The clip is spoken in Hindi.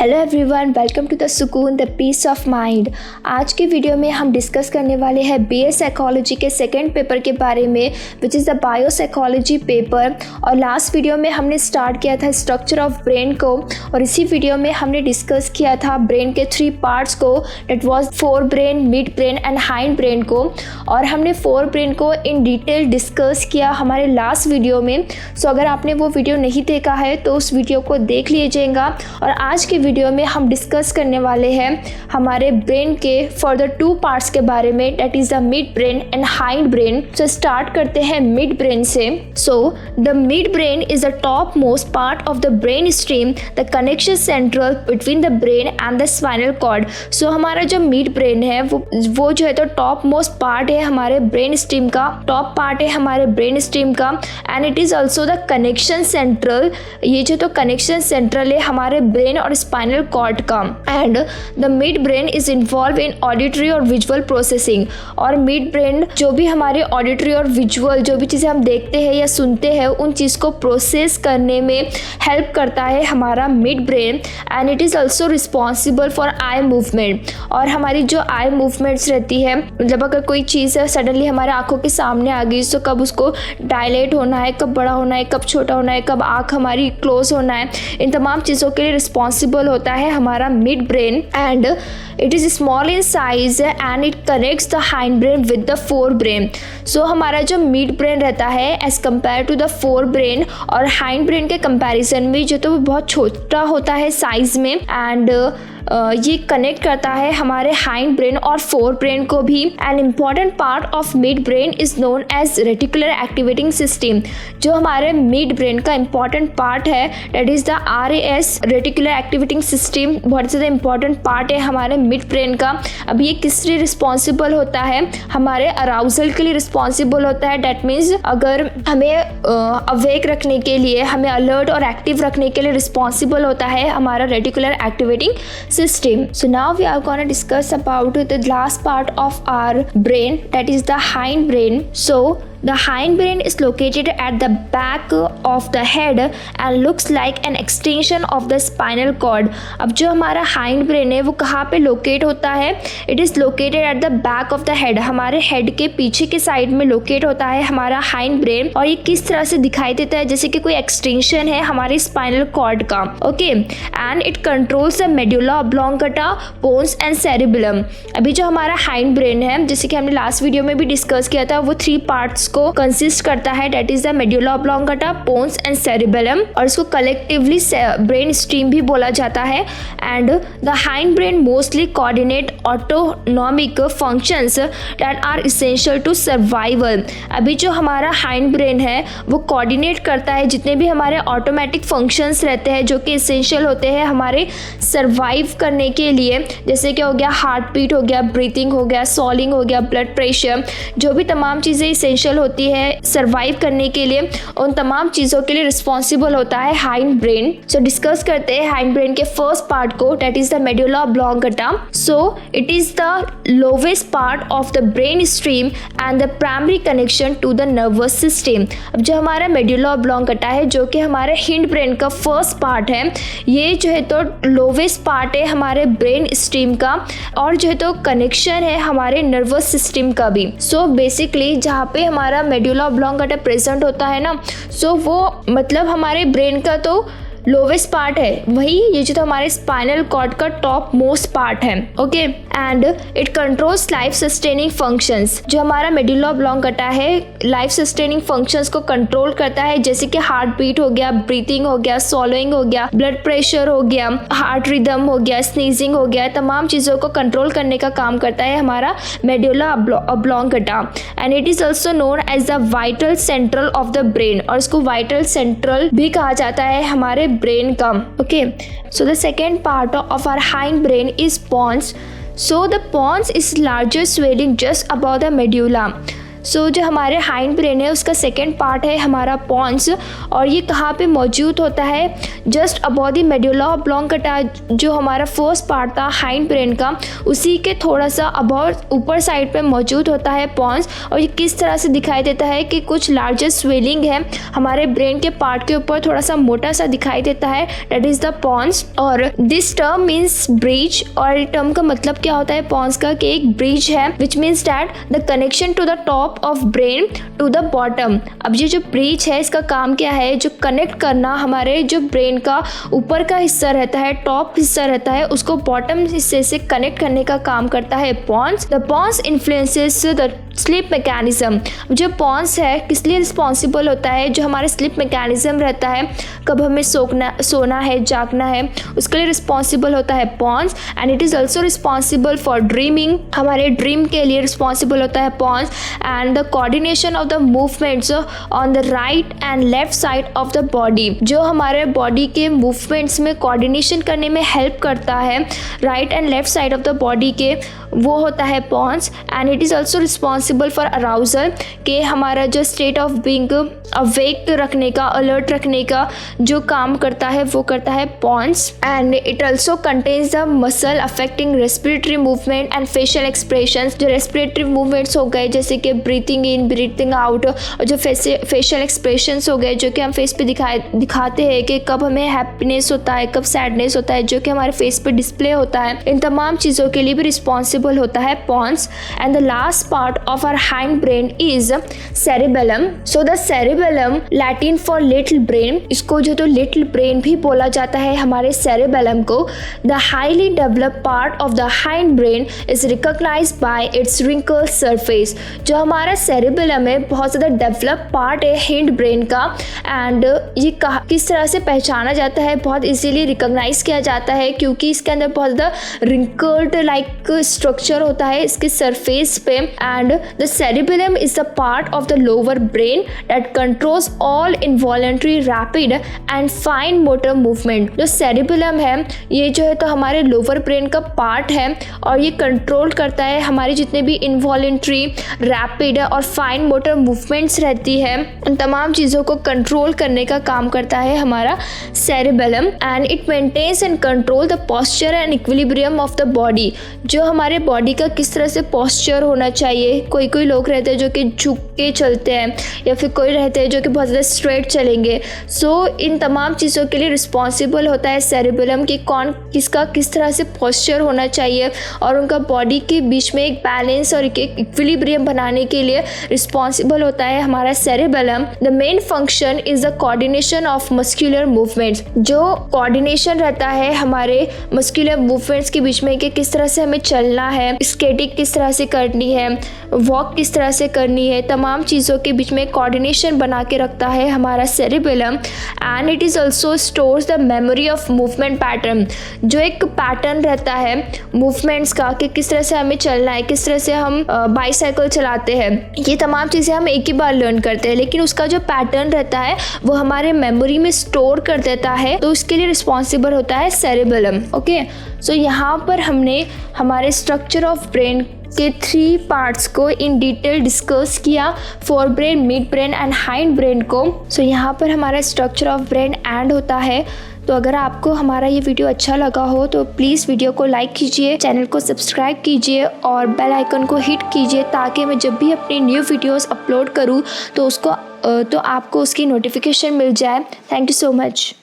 Hello everyone, welcome to the Sukoon the peace of mind. आज के वीडियो में हम डिस्कस करने वाले हैं बीए साइकोलॉजी के सेकंड पेपर के बारे में, which is the biopsychology paper. और लास्ट वीडियो में हमने स्टार्ट किया था स्ट्रक्चर ऑफ ब्रेन को, और इसी वीडियो में हमने डिस्कस किया था ब्रेन के 3 पार्ट्स को, that was forebrain, mid brain and hind brain को। और हमने फोर ब्रेन को इन डिटेल डिस्कस किया हमारे लास्ट वीडियो में। सो अगर आपने वो वीडियो नहीं देखा है तो उस वीडियो को देख लीजिएगा। और आज के वीडियो में हम डिस्कस करने वाले हैं हमारे ब्रेन के फर्दर 2 पार्ट्स के बारे में, that is the mid brain and hind brain. So start करते हैं मिड ब्रेन से। So the mid brain is the top most part of the brain stream, the connection central between the brain and the spinal cord. So हमारा जो मिड ब्रेन है वो जो है तो टॉप मोस्ट पार्ट है हमारे ब्रेन स्ट्रीम का, टॉप पार्ट है हमारे ब्रेन स्ट्रीम का, and it is also the connection central. ये जो तो कनेक्शन सेंट्रल है हमारे ब्रेन और स्पाइनल कॉर्ड का। And the mid brain is involve in auditory और विजुअल प्रोसेसिंग। और मिड ब्रेन जो भी हमारे ऑडिटरी और विजुअल जो भी चीज़ें हम देखते हैं या सुनते हैं उन चीज़ को प्रोसेस करने में हेल्प करता है हमारा mid brain. And it is also responsible for eye movement. और हमारी जो आई मूवमेंट्स रहती है, मतलब अगर कोई चीज़ सडनली हमारे आंखों के सामने आ गई तो कब उसको डायलेट होना है, कब बड़ा होना है, कब छोटा होना है, कब आँख हमारी क्लोज होना है, इन तमाम चीज़ों के लिए रिस्पॉन्सिबल होता है हमारा mid brain. And it is small in size and it connects the hind brain with the fore brain. So हमारा जो मिड ब्रेन रहता है as compare to the fore brain और हाइंड ब्रेन के कंपैरिजन में जो तो वो बहुत छोटा होता है साइज में। एंड ये कनेक्ट करता है हमारे हाइंड ब्रेन और फोर ब्रेन को भी। An important part of mid brain is known as reticular activating system. जो हमारे मिड ब्रेन का इम्पॉर्टेंट पार्ट है that is the RAS, reticular activating system, बहुत ज़्यादा इम्पॉर्टेंट पार्ट है हमारे मिड ब्रेन का। अब ये किस लिए रिस्पॉन्सिबल होता है? हमारे अराउजल के लिए रिस्पॉन्सिबल होता है। डैट मीन्स अगर हमें अवेक रखने के लिए, हमें अलर्ट और एक्टिव रखने के लिए रिस्पॉन्सिबल होता है हमारा reticular activating system. So now we are going to discuss about the last part of our brain, that is the hind brain. So the hind brain is located at the back of the head and looks like an extension of the spinal cord. अब जो हमारा hind brain है वो कहाँ पे locate होता है? It is located at the back of the head. हमारे head के पीछे के साइड में locate होता है हमारा hind brain। और ये किस तरह से दिखाई देता है? जैसे कि कोई extension है हमारे spinal cord का। Okay, and it controls the medulla oblongata, bones and cerebellum. अभी जो हमारा hind brain है, जैसे कि हमने लास्ट वीडियो में भी डिस्कस किया था, वो 3 पार्ट्स को कंसिस्ट करता है, that is the medulla oblongata, pons and cerebellum. और इसको कलेक्टिवली ब्रेन स्ट्रीम भी बोला जाता है। And the hind brain mostly coordinate autonomic functions that are essential to survival. अभी जो हमारा हाइंड ब्रेन है वो कोऑर्डिनेट करता है जितने भी हमारे ऑटोमेटिक फंक्शंस रहते हैं जो कि इसेंशियल होते हैं हमारे सर्वाइव करने के लिए। जैसे कि हो गया हार्ट बीट, हो गया ब्रीथिंग, हो गया सॉलिंग, हो गया ब्लड प्रेशर, जो भी तमाम चीज़ें इसेंशियल होती है सर्वाइव करने के लिए, उन तमाम चीज़ों के लिए रिस्पॉन्सिबल होता है हाइंड ब्रेन। सो डिस्कस करते हैं हाइंड ब्रेन के फर्स्ट पार्ट को, that is the medulla oblongata. So it is the lowest part of the brain stream and the primary connection to the nervous system. अब जो हमारा मेडुला ऑब्लोंगाटा है जो कि हमारे हिंड ब्रेन का फर्स्ट पार्ट है, ये जो है तो लोवेस्ट पार्ट है हमारे ब्रेन स्ट्रीम का, और जो है तो कनेक्शन है हमारे नर्वस सिस्टम का भी। सो बेसिकली जहाँ पे हमारा मेडुला ऑब्लोंगाटा प्रेजेंट होता है ना, सो वो मतलब हमारे ब्रेन का तो लोवेस्ट पार्ट है, वही ये जो तो हमारे स्पाइनल कॉर्ड का टॉप मोस्ट पार्ट है। Okay, and it controls life sustaining functions. जो हमारा मेडुला ऑब्लोंगाटा है लाइफ सस्टेनिंग फंक्शंस को कंट्रोल करता है, जैसे कि हार्ट बीट हो गया, ब्रीथिंग हो गया, सॉलोइंग हो गया, ब्लड प्रेशर हो गया, हार्ट रिदम हो गया, स्नीजिंग हो गया, तमाम चीज़ों को कंट्रोल करने का काम करता है हमारा medulla oblongata. And it is also known as the vital central of the brain, और इसको वाइटल सेंट्रल भी कहा जाता है हमारे brain का। Okay, so the second part of our hind brain is pons. So the pons is larger swelling just above the medulla. सो जो हमारे हाइंड ब्रेन है उसका सेकेंड पार्ट है हमारा पॉन्स, और ये कहाँ पे मौजूद होता है, just above the medulla oblongata. जो हमारा फर्स्ट पार्ट था हाइंड ब्रेन का, उसी के थोड़ा सा अबव ऊपर साइड पे मौजूद होता है पॉन्स। और ये किस तरह से दिखाई देता है कि कुछ लार्जर स्वेलिंग है हमारे ब्रेन के पार्ट के ऊपर, थोड़ा सा मोटा सा दिखाई देता है, दैट इज द पॉन्स। और दिस टर्म मीन्स ब्रिज, और टर्म का मतलब क्या होता है पॉन्स का, कि एक ब्रिज है which means that the connection to the top of brain to the bottom. अब ये जो ब्रिज है इसका काम क्या है, जो कनेक्ट करना हमारे जो ब्रेन का ऊपर का हिस्सा रहता है, टॉप हिस्सा रहता है, उसको बॉटम हिस्से से कनेक्ट करने का काम करता है pons. The pons influences the sleep mechanism. जो पॉन्स है किस लिए रिस्पॉन्सिबल होता है, जो हमारे स्लीप मैकेनिज्म रहता है, कब हमें सोना है जागना है, उसके लिए रिस्पॉन्सिबल होता है pons. And it is also responsible for dreaming, हमारे ड्रीम के लिए रिस्पॉन्सिबल होता है pons. And the coordination of the movements on the right and left side of the body, जो हमारे बॉडी के मूवमेंट्स में कोऑर्डिनेशन करने में हेल्प करता है right and left side of the body के, वो होता है pons. And it is also responsible for arousal, कि हमारा जो स्टेट ऑफ बीइंग अवेक रखने का, अलर्ट रखने का जो काम करता है वो करता है pons. And it also contains the muscle affecting respiratory movement and facial expressions. जो रेस्पिरेटरी मूवमेंट्स हो गए जैसे कि ब्रीथिंग इन ब्रीथिंग आउट, और जो फेशियल एक्सप्रेशंस हो गए जो कि हम फेस पे दिखाते हैं कि कब हमें हैप्पीनेस होता है, कब सैडनेस होता है, जो कि हमारे फेस पे डिस्प्ले होता है, इन तमाम चीज़ों के लिए भी रिस्पॉन्सिबल होता है pons. And the last part of our hindbrain is cerebellum. So the cerebellum Latin for little brain, इसको जो तो लिटिल ब्रेन भी बोला जाता है हमारे सेरिबेलम को। The highly developed part of the hind brain is recognised by its wrinkle surface. जो हमारा सेरिबेलम है बहुत ज़्यादा डेवलप पार्ट है हिंड ब्रेन का, एंड ये किस तरह से पहचाना जाता है, बहुत इजीली रिकॉग्नाइज किया जाता है क्योंकि इसके अंदर बहुत ज़्यादा रिंकल्ड लाइक स्ट्रक्चर होता है इसके सरफेस पे। And the cerebellum is the part of the lower brain that controls all involuntary rapid and fine motor movement. जो सेरिबेलम है ये जो है तो हमारे लोअर ब्रेन का पार्ट है, और ये कंट्रोल करता है हमारी जितने भी इनवॉलंटरी रैपिड और फाइन मोटर मूवमेंट्स रहती है, उन तमाम चीज़ों को कंट्रोल करने का काम करता है हमारा cerebellum. And it maintains and control the posture and equilibrium of the body. जो हमारे बॉडी का किस तरह से पोस्चर होना चाहिए, कोई लोग रहते हैं जो कि झुक के चलते हैं, या फिर कोई रहते हैं जो कि बहुत ज़्यादा स्ट्रेट चलेंगे। सो इन तमाम चीज़ों के लिए रिस्पॉन्सिबल होता है सेरिबेलम कि कौन किसका किस तरह से पोस्चर होना चाहिए, और उनका बॉडी के बीच में एक बैलेंस और एक इक्विलिब्रियम बनाने के लिए रिस्पॉन्सिबल होता है हमारा cerebellum. The main function is the coordination of muscular movements. जो कोऑर्डिनेशन रहता है हमारे मस्कुलर मूवमेंट्स के बीच में कि किस तरह से हमें चलना है, स्केटिंग किस तरह से करनी है, वॉक किस तरह से करनी है, तमाम चीज़ों के बीच में कोऑर्डिनेशन बना के रखता है हमारा cerebellum. And it is also stores the memory of movement pattern. जो एक पैटर्न रहता है मूवमेंट्स का कि किस तरह से हमें चलना है, किस तरह से हम बाईसाइकिल चलाते हैं, ये तमाम चीज़ें हम एक ही बार लर्न करते हैं, लेकिन उसका जो पैटर्न रहता है वो हमारे मेमोरी में स्टोर कर देता है, तो उसके लिए रिस्पॉन्सिबल होता है सेरिबेलम। ओके, सो यहाँ पर हमने हमारे स्ट्रक्चर ऑफ ब्रेन के 3 पार्ट्स को इन डिटेल डिस्कस किया, fore brain, mid brain and hind brain को। सो यहाँ पर हमारा स्ट्रक्चर ऑफ ब्रेन एंड होता है। तो अगर आपको हमारा ये वीडियो अच्छा लगा हो तो प्लीज़ वीडियो को लाइक कीजिए, चैनल को सब्सक्राइब कीजिए और बेल आइकन को हिट कीजिए, ताकि मैं जब भी अपनी न्यू वीडियोस अपलोड करूँ तो आपको उसकी नोटिफिकेशन मिल जाए। Thank you so much.